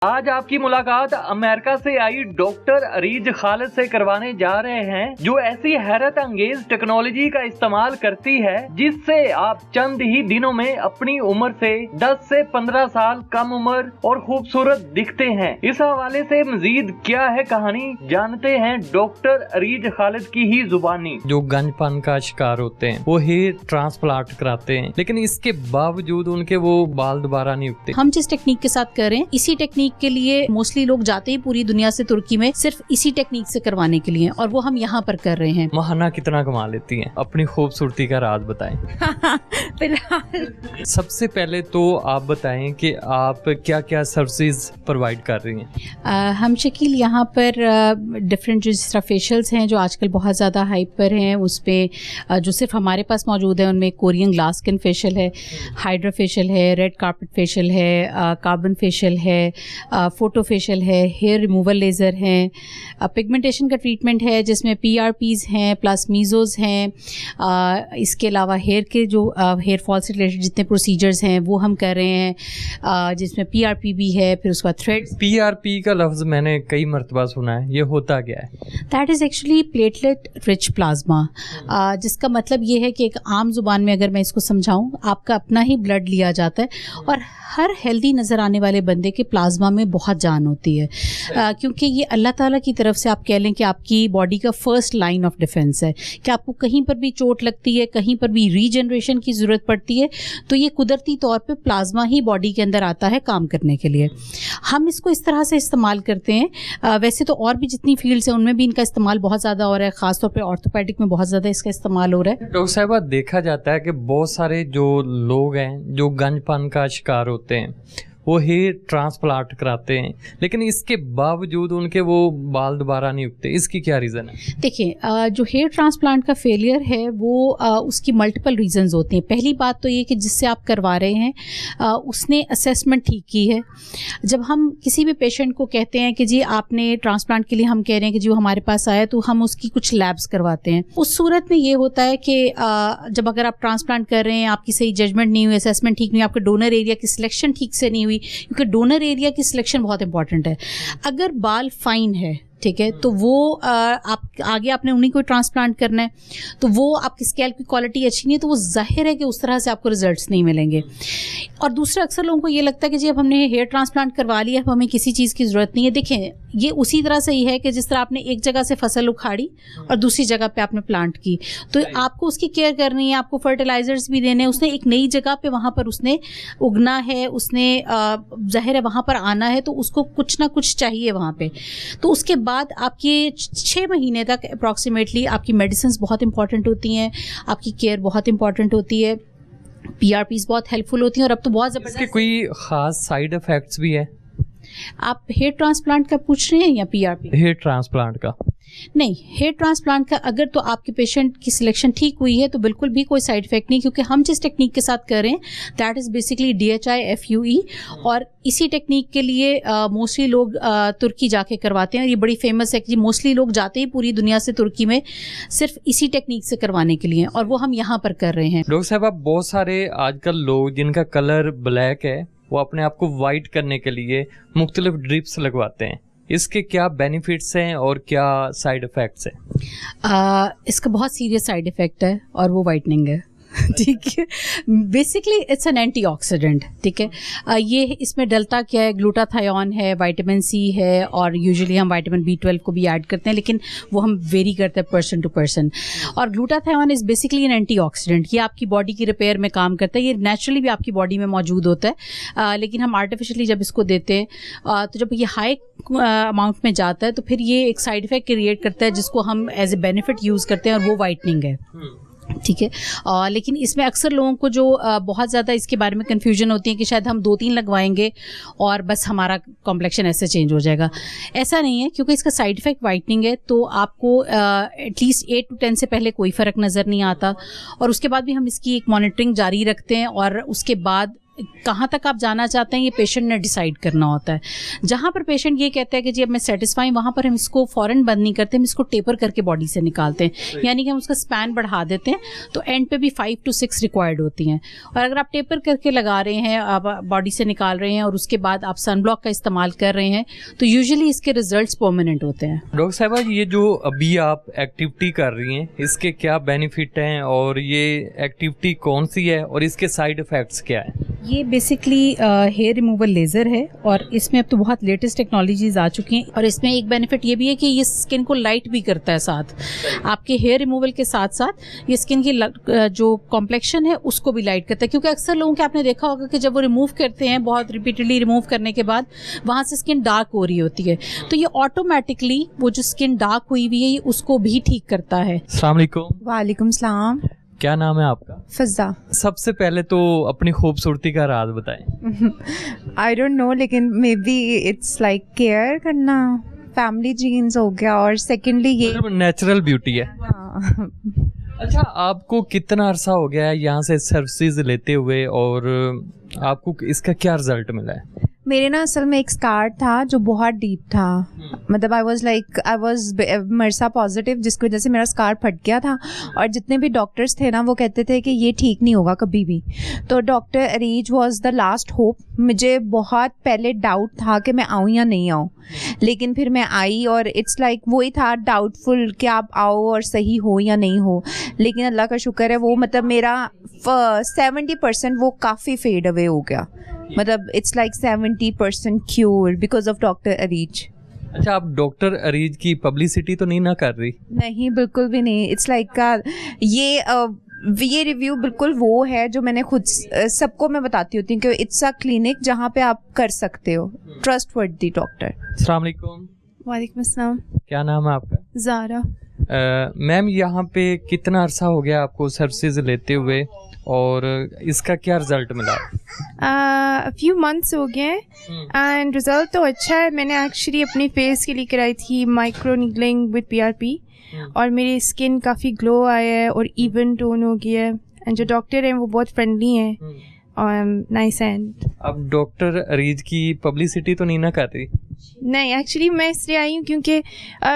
आज आपकी मुलाकात अमेरिका से आई डॉक्टर अरीज खालिद से करवाने जा रहे हैं, जो ऐसी हैरत अंगेज टेक्नोलॉजी का इस्तेमाल करती है जिससे आप चंद ही दिनों में अपनी उम्र से 10 से 15 साल कम उम्र और खूबसूरत दिखते हैं। इस हवाले से मजीद क्या है कहानी, जानते हैं डॉक्टर अरीज खालिद की ही जुबानी। जो गंजपन का शिकार होते हैं वो हेयर ट्रांसप्लांट कराते हैं, लेकिन इसके बावजूद उनके वो बाल दोबारा नहीं उगते। हम जिस टेक्निक के साथ कर रहे हैं, इसी टेक्निक के लिए मोस्टली लोग जाते ही पूरी दुनिया से तुर्की में सिर्फ इसी टेक्निक से करवाने के लिए, और वो हम यहाँ पर कर रहे हैं। महाना कितना कमा लेती हैं, अपनी खूबसूरती का राज बताएं। फिलहाल सबसे पहले तो आप बताएं कि आप क्या क्या सर्विसेज प्रोवाइड कर रही हैं। हम शकील यहाँ पर डिफरेंट जो जिस तरह फेशियल्स हैं जो आजकल बहुत ज़्यादा हाइप पर हैं, उस पर जो सिर्फ हमारे पास मौजूद है उनमें कोरियन ग्लास स्किन फेशियल है, हाइड्रा फेशियल है, रेड कार्पेट फेशियल है, कार्बन फेशियल है, फोटो फेशियल है, हेयर रिमूवल लेज़र हैं, पिगमेंटेशन का ट्रीटमेंट है जिसमें PRPs हैं प्लस मीज़ोज़ हैं। इसके अलावा हेयर के जो हेयर फॉल से रिलेटेड जितने प्रोसीजर्स हैं वो हम कर रहे हैं, जिसमें PRP भी है, फिर उसके बाद थ्रेड्स। PRP का लफ्ज़ मैंने कई मरतबा सुना है, ये होता क्या है? That is actually platelet rich plasma, जिसका मतलब ये है कि एक आम जुबान में अगर मैं इसको समझाऊँ, आपका अपना ही ब्लड लिया जाता है और हर हेल्दी नज़र आने वाले बंदे के प्लाज्मा में बहुत जान होती है, क्योंकि ये अल्लाह ताला की तरफ से आप कह लें कि आपकी बॉडी का फर्स्ट लाइन ऑफ डिफेंस है कि आपको कहीं पर भी चोट लगती है, कहीं पर भी रीजनरेशन की ज़रूरत पड़ती है, तो ये कुदरती तौर पे प्लाज्मा ही बॉडी के अंदर आता है काम करने के लिए। हम इसको इस तरह से इस्तेमाल करते हैं। वैसे तो और भी जितनी फील्ड्स हैं उनमें भी इनका इस्तेमाल बहुत ज़्यादा हो रहा है, ख़ासतौर पर ऑर्थोपेडिक में बहुत ज़्यादा इसका इस्तेमाल हो रहा है। डॉक्टर साहिबा, देखा जाता है कि बहुत सारे जो लोग हैं जो गंजपन का शिकार होते हैं वो हेयर ट्रांसप्लांट कराते हैं, लेकिन इसके बावजूद उनके वो बाल दोबारा नहीं उगते। इसकी क्या रीज़न है? देखिए, जो हेयर ट्रांसप्लांट का फेलियर है वो उसकी मल्टीपल रीजंस होती हैं। पहली बात तो ये कि जिससे आप करवा रहे हैं उसने असेसमेंट ठीक की है। जब हम किसी भी पेशेंट को कहते हैं कि जी आपने ट्रांसप्लांट के लिए, हम कह रहे हैं कि जो हमारे पास आया, तो हम उसकी कुछ लैब्स करवाते हैं। उस सूरत में ये होता है कि जब अगर आप ट्रांसप्लांट कर रहे हैं, आपकी सही जजमेंट नहीं हुई, असेसमेंट ठीक नहीं हुई, आपके डोनर एरिया की सिलेक्शन ठीक से नहीं हुई, क्योंकि डोनर एरिया की सिलेक्शन बहुत इंपॉर्टेंट है। अगर बाल फाइन है, ठीक है, तो वो आप आगे आपने उन्हीं को ट्रांसप्लांट करना है, तो वो आपकी स्कैल्प की क्वालिटी अच्छी नहीं है, तो वो जाहिर है कि उस तरह से आपको रिजल्ट्स नहीं मिलेंगे। और दूसरा, अक्सर लोगों को ये लगता है कि जी अब हमने हेयर ट्रांसप्लांट करवा लिया, अब हमें किसी चीज़ की ज़रूरत नहीं है। देखें, ये उसी तरह से ही है कि जिस तरह आपने एक जगह से फसल उखाड़ी और दूसरी जगह पे आपने प्लांट की, तो आपको उसकी केयर करनी है, आपको फर्टिलाइजर्स भी देने हैं। उसने एक नई जगह पे वहाँ पर उसने उगना है, उसने जाहिर है वहाँ पर आना है, तो उसको कुछ ना कुछ चाहिए वहाँ पे। तो उसके बाद आपके 6 महीने तक अप्रॉक्सीमेटली आपकी मेडिसिन बहुत इंपॉर्टेंट होती हैं, आपकी केयर बहुत इंपॉर्टेंट होती है, PRPs बहुत हेल्पफुल होती हैं। और अब तो बहुत ज़बरदस्त। कोई ख़ास साइड इफ़ेक्ट्स भी है? आप हेयर ट्रांसप्लांट का पूछ रहे हैं या PRP? हेयर ट्रांसप्लांट का नहीं, हेयर ट्रांसप्लांट का अगर तो आपके पेशेंट की सिलेक्शन ठीक हुई है तो बिल्कुल भी कोई साइड इफेक्ट नहीं, क्योंकि हम जिस टेक्निक के साथ कर रहे हैं दैट इज़ बेसिकली DHI-FUE, और इसी टेक्निक के लिए मोस्टली लोग तुर्की जाके करवाते हैं। और ये बड़ी फेमस है कि मोस्टली लोग जाते ही पूरी दुनिया से तुर्की में सिर्फ इसी टेक्निक से करवाने के लिए, और वो हम यहाँ पर कर रहे हैं। डॉक्टर साहब, आप बहुत सारे आजकल लोग जिनका कलर ब्लैक है वो अपने आप को वाइट करने के लिए मुख्तलिफ ड्रिप्स लगवाते हैं। इसके क्या बेनिफिट्स हैं और क्या साइड इफ़ेक्ट्स हैं? इसका बहुत सीरियस साइड इफ़ेक्ट है और वो वाइटनिंग है। ठीक है, बेसिकली इट्स एन एंटीऑक्सीडेंट। ठीक है, ये इसमें डलता क्या है, ग्लूटाथायोन है, विटामिन C है, और यूजुअली हम विटामिन B12 को भी ऐड करते हैं, लेकिन वो हम वेरी करते हैं पर्सन टू पर्सन। और glutathione is basically N antioxidant. ये आपकी बॉडी की रिपेयर में काम करता है। ये नेचुरली भी आपकी बॉडी में मौजूद होता है, लेकिन हम आर्टिफिशियली जब इसको देते हैं तो जब ये हाई अमाउंट में जाता है तो फिर ये एक साइड इफेक्ट क्रिएट करता है, जिसको हम एज ए बेनिफिट यूज़ करते हैं, और वो वाइटनिंग है। ठीक है, लेकिन इसमें अक्सर लोगों को जो बहुत ज़्यादा इसके बारे में कन्फ्यूजन होती है कि शायद हम 2-3 लगवाएंगे और बस हमारा कॉम्प्लेक्शन ऐसे चेंज हो जाएगा। ऐसा नहीं है, क्योंकि इसका साइड इफ़ेक्ट वाइटनिंग है, तो आपको एटलीस्ट 8 to 10 से पहले कोई फ़र्क नज़र नहीं आता, और उसके बाद भी हम इसकी एक मॉनिटरिंग जारी रखते हैं, और उसके बाद कहाँ तक आप जाना चाहते हैं ये पेशेंट ने डिसाइड करना होता है। जहाँ पर पेशेंट ये कहता है कि जी अब मैं सेटिस्फाई, वहाँ पर हम इसको फ़ौरन बंद नहीं करते, हम इसको टेपर करके बॉडी से निकालते हैं, यानी कि हम उसका स्पैन बढ़ा देते हैं। तो एंड पे भी 5 to 6 रिक्वायर्ड होती हैं। और अगर आप टेपर करके लगा रहे हैं, आप बॉडी से निकाल रहे हैं और उसके बाद आप सनब्लॉक का इस्तेमाल कर रहे हैं, तो यूजुअली इसके रिजल्ट्स परमानेंट होते हैं। डॉक्टर साहिबा, ये जो अभी आप एक्टिविटी कर रही हैं इसके क्या बेनिफिट हैं और ये एक्टिविटी कौन सी है और इसके साइड इफ़ेक्ट्स क्या है? ये बेसिकली हेयर रिमूवल लेज़र है और इसमें अब तो बहुत लेटेस्ट टेक्नोलॉजीज आ चुकी हैं। और इसमें एक बेनिफिट ये भी है कि ये स्किन को लाइट भी करता है, साथ आपके हेयर रिमूवल के साथ साथ ये स्किन की जो कॉम्प्लेक्शन है उसको भी लाइट करता है। क्योंकि अक्सर लोगों के आपने देखा होगा कि जब वो रिमूव करते हैं, बहुत रिपीटेडली रिमूव करने के बाद वहाँ से स्किन डार्क हो रही होती है, तो ये ऑटोमेटिकली वो जो स्किन डार्क हुई हुई है उसको भी ठीक करता है। अस्सलाम वालेकुम। वालेकुम सलाम। क्या नाम है आपका? फ़ज़ा। सबसे पहले तो अपनी खूबसूरती का राज बताएं। आई डोंट नो, लेकिन may be it's like care करना, फैमिली जीन्स हो गया, और सेकेंडली ये नेचुरल ब्यूटी है। हाँ। अच्छा, आपको कितना अरसा हो गया है यहाँ से सर्विसेज लेते हुए और आपको इसका क्या रिजल्ट मिला है? मेरे ना असल में एक स्कार था जो बहुत डीप था, मतलब आई वाज मरसा पॉजिटिव, जिसकी वजह से मेरा स्कार फट गया था। और जितने भी डॉक्टर्स थे ना वो कहते थे कि ये ठीक नहीं होगा कभी भी। तो doctor Areej was the last hope. मुझे बहुत पहले डाउट था कि मैं आऊँ या नहीं आऊँ, लेकिन फिर मैं आई और इट्स लाइक वही था डाउटफुल कि आप आओ और सही हो या नहीं हो। लेकिन अल्लाह का शुक्र है वो मतलब मेरा 70% वो काफ़ी फेड अवे हो गया, मतलब it's like 70% cure because of doctor Areej. अच्छा, आप डॉक्टर अरीज की पब्लिसिटी तो नहीं ना कर रही? नहीं, बिल्कुल भी नहीं। इट्स लाइक ये रिव्यू बिल्कुल वो है जो मैंने खुद सबको मैं बताती होती हूँ कि इट्स अ क्लिनिक जहाँ पे आप कर सकते हो, ट्रस्टवर्दी डॉक्टर। अस्सलाम वालेकुम। वालेकुम अस्सलाम। क्या नाम है आपका? ज़ारा। मैम, यहाँ पे कितना अरसा हो गया आपको सर्विसेज लेते हुए और इसका क्या रिजल्ट मिला? फ्यू मंथ्स हो गए एंड रिज़ल्ट तो अच्छा है। मैंने एक्चुअली अपनी फेस के लिए कराई थी माइक्रो नीडलिंग विद PRP और मेरी स्किन काफ़ी ग्लो आया है और इवन टोन हो गया है। एंड जो डॉक्टर हैं वो बहुत फ्रेंडली हैं और नाइस एंड। अब डॉक्टर अरीज की पब्लिसिटी तो नहीं ना कर रही? नहीं, एक्चुअली मैं इसलिए आई हूँ क्योंकि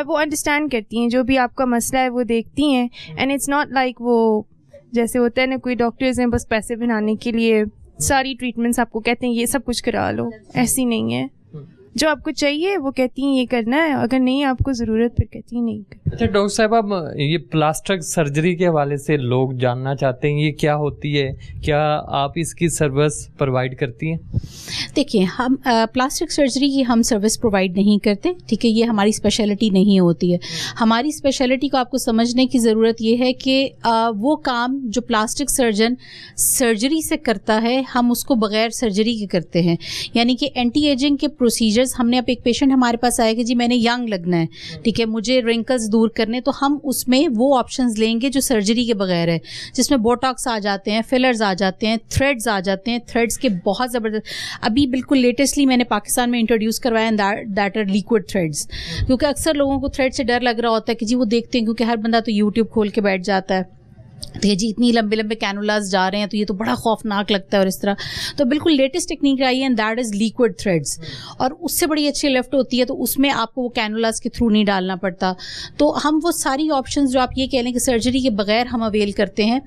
वो अंडरस्टैंड करती हैं, जो भी आपका मसला है वो देखती हैं। एंड इट्स नॉट लाइक वो जैसे होता है ना कोई डॉक्टर्स हैं बस पैसे बनाने के लिए सारी ट्रीटमेंट्स आपको कहते हैं ये सब कुछ करा लो, ऐसी नहीं है। जो आपको चाहिए वो कहती हैं ये करना है, अगर नहीं आपको ज़रूरत फिर कहती हैं नहीं करना। अच्छा डॉक्टर साहब, अब ये प्लास्टिक सर्जरी के हवाले से लोग जानना चाहते हैं ये क्या होती है, क्या आप इसकी सर्विस प्रोवाइड करती हैं? देखिए, हम प्लास्टिक सर्जरी की हम सर्विस प्रोवाइड नहीं करते, ठीक है, ये हमारी स्पेशलिटी नहीं होती है। हमारी स्पेशलिटी को आपको समझने की ज़रूरत ये है कि वो काम जो प्लास्टिक सर्जन सर्जरी से करता है हम उसको बग़ैर सर्जरी के करते हैं। यानी कि एंटी एजिंग के प्रोसीजर्स, हमने अब एक पेशेंट हमारे पास आया कि जी मैंने यंग लगना है, ठीक है, मुझे रिंकल्स दूर करने, तो हम उसमें वो ऑप्शंस लेंगे जो सर्जरी के बगैर है, जिसमें बोटॉक्स आ जाते हैं, फिलर्स आ जाते हैं, थ्रेड्स आ जाते हैं। थ्रेड्स के बहुत ज़बरदस्त, अभी बिल्कुल लेटेस्टली मैंने पाकिस्तान में इंट्रोड्यूस करवाया दैट आर लिक्विड थ्रेड्स। क्योंकि अक्सर लोगों को थ्रेड से डर लग रहा होता है कि जी वो देखते हैं, क्योंकि हर बंदा तो यूट्यूब खोल के बैठ जाता है, तो जी इतनी लंबे लंबे कैनुलास जा रहे हैं तो ये तो बड़ा खौफनाक लगता है और इस तरह। तो बिल्कुल लेटेस्ट टेक्निक आई है and that is liquid threads, और उससे बड़ी अच्छी लिफ्ट होती है, तो उसमें आपको वो कैनुलास के थ्रू नहीं डालना पड़ता। तो हम वो सारी ऑप्शंस जो आप ये कह लें कि सर्जरी के बगैर हम अवेल करते हैं,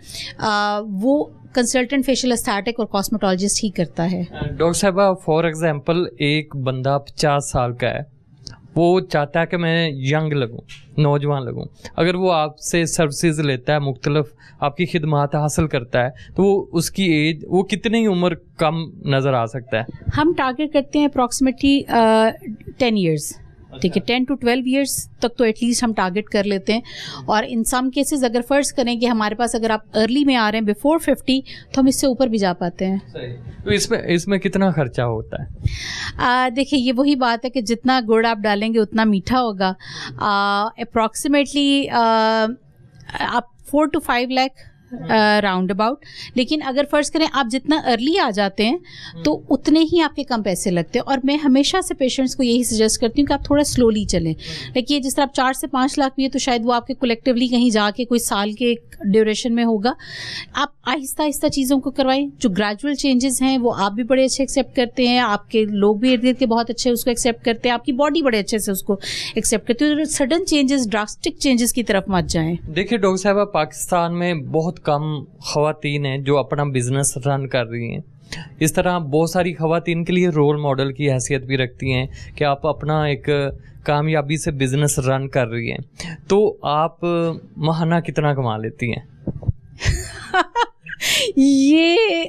वो कंसल्टेंट फेशियल एस्थेटिक और कॉस्मेटोलॉजिस्ट ही करता है। डॉक्टर साहबा, फॉर एग्जांपल एक बंदा 50 साल का है, वो चाहता है कि मैं यंग लगूं, नौजवान लगूं, अगर वो आपसे सर्विसेज लेता है, मुख्तलिफ आपकी खिदमात हासिल करता है, तो वो उसकी एज, वो कितनी उम्र कम नज़र आ सकता है? हम टारगेट करते हैं अप्रॉक्सीमेटली 10 ईयर्स, ठीक है, 10 to 12 ईयर्स तक तो एटलीस्ट हम टारगेट कर लेते हैं। और इन सम केसेस अगर फ़र्ज़ करें कि हमारे पास अगर आप अर्ली में आ रहे हैं बिफोर 50, तो हम इससे ऊपर भी जा पाते हैं। तो इसमें कितना खर्चा होता है? देखिए, ये वही बात है कि जितना गुड़ आप डालेंगे उतना मीठा होगा। अप्रॉक्सीमेटली आप 4 to 5 लाख राउंड अबाउट। लेकिन अगर फ़र्ज़ करें आप जितना अर्ली आ जाते हैं तो उतने ही आपके कम पैसे लगते हैं। और मैं हमेशा से पेशेंट्स को यही सजेस्ट करती हूँ कि आप थोड़ा स्लोली चलें। देखिए जिस तरह आप 4 से 5 लाख भी है तो शायद वो आपके कलेक्टिवली कहीं जाके कोई साल के ड्यूरेशन में होगा। आप आहिस्ता आहिस्ता चीज़ों को करवाएं। जो ग्रेजुअल चेंजेस हैं वो आप भी बड़े अच्छे एक्सेप्ट करते हैं, आपके लोग भी इर्द गिर्द के बहुत अच्छे उसको एक्सेप्ट करते हैं, आपकी बॉडी बड़े अच्छे से उसको एक्सेप्ट करती है। सडन चेंजेस, ड्रास्टिक चेंजेस की तरफ मत जाएं। देखिए डॉक्टर साहबा, पाकिस्तान में बहुत कम ख़वातीन हैं जो अपना बिजनेस रन कर रही हैं। इस तरह बहुत सारी ख़वातीन के लिए रोल मॉडल की हैसियत भी रखती हैं कि आप अपना एक कामयाबी से बिजनेस रन कर रही हैं। तो आप माहाना कितना कमा लेती हैं? ये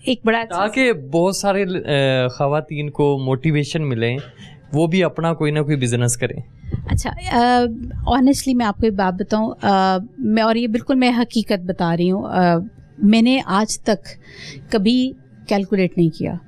एक बड़ा ताकि बहुत सारे ख़वातीन को मोटिवेशन मिले, वो भी अपना कोई ना कोई बिजनेस करें। अच्छा, ऑनेस्टली मैं आपको एक बात बताऊं, मैं और ये बिल्कुल मैं हकीकत बता रही हूँ, मैंने आज तक कभी कैलकुलेट नहीं किया।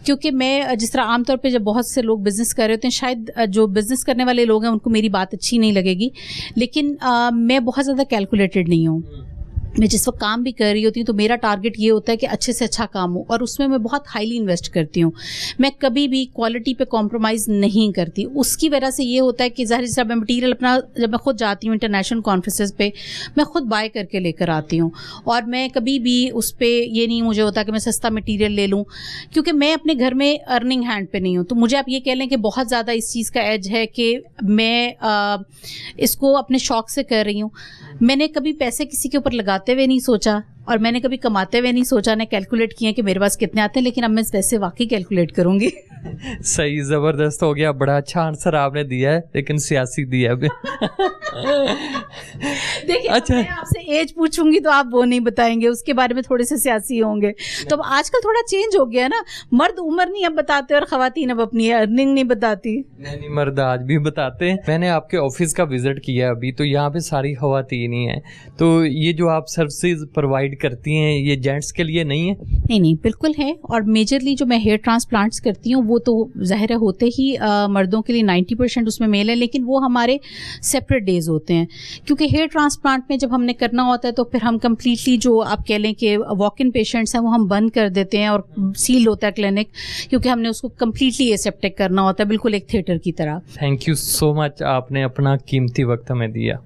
क्योंकि मैं जिस तरह आमतौर पे जब बहुत से लोग बिज़नेस कर रहे होते हैं, शायद जो बिज़नेस करने वाले लोग हैं उनको मेरी बात अच्छी नहीं लगेगी, लेकिन मैं बहुत ज़्यादा कैलकुलेटेड नहीं हूँ। मैं जिस वक्त काम भी कर रही होती हूँ तो मेरा टारगेट ये होता है कि अच्छे से अच्छा काम हो, और उसमें मैं बहुत हाईली इन्वेस्ट करती हूँ। मैं कभी भी क्वालिटी पे कॉम्प्रोमाइज़ नहीं करती। उसकी वजह से ये होता है कि ज़ाहिर सा मैं मटीरियल अपना, जब मैं खुद जाती हूँ इंटरनेशनल कॉन्फ्रेंसेस पे, मैं खुद बाय करके लेकर आती हूँ। और मैं कभी भी उस पर ये नहीं मुझे होता कि मैं सस्ता मटीरियल ले लूँ, क्योंकि मैं अपने घर में अर्निंग हैंड पे नहीं हूँ। तो मुझे आप ये कह लें कि बहुत ज़्यादा इस चीज़ का एज है कि मैं इसको अपने शौक़ से कर रही हूँ। मैंने कभी पैसे किसी के ऊपर लगाते हुए नहीं सोचा, और मैंने कभी कमाते हुए नहीं सोचा, ने कैलकुलेट किया कि मेरे पास कितने आते हैं, लेकिन अब मैं पैसे वाकई कैलकुलेट करूँगी। सही, ज़बरदस्त हो गया। बड़ा अच्छा आंसर आपने दिया है, लेकिन सियासी दिया है। देखिए अच्छा, मैं आपसे एज पूछूंगी तो आप वो नहीं बताएंगे, उसके बारे में थोड़े से सियासी होंगे। तो अब आजकल थोड़ा चेंज हो गया ना, मर्द उम्र नहीं अब बताते और खवातीन अब अपनी अर्निंग नहीं बताती। नहीं, मर्द आज भी बताते हैं। मैंने आपके ऑफिस का विजिट किया अभी, तो यहाँ पे सारी खवातीन ही हैं। तो ये जो आप सर्विसेज प्रोवाइड करती हैं, ये जेंट्स के लिए नहीं है? नहीं, बिल्कुल है। और मेजरली जो मैं हेयर ट्रांसप्लांट्स करती हूँ वो तो ज़ाहिर है होते ही मर्दों के लिए 90% उसमें मेल है, लेकिन वो हमारे सेपरेट डेज होते हैं। क्योंकि हेयर ट्रांसप्लांट में जब हमने करना होता है तो फिर हम कम्प्लीटली जो आप कह लें कि वॉक इन पेशेंट्स हैं वो हम बंद कर देते हैं, और सील होता है क्लिनिक, क्योंकि हमने उसको कम्प्लीटली एसेप्टिक करना होता है, बिल्कुल एक थिएटर की तरह। थैंक यू सो मच, आपने अपना कीमती वक्त हमें दिया।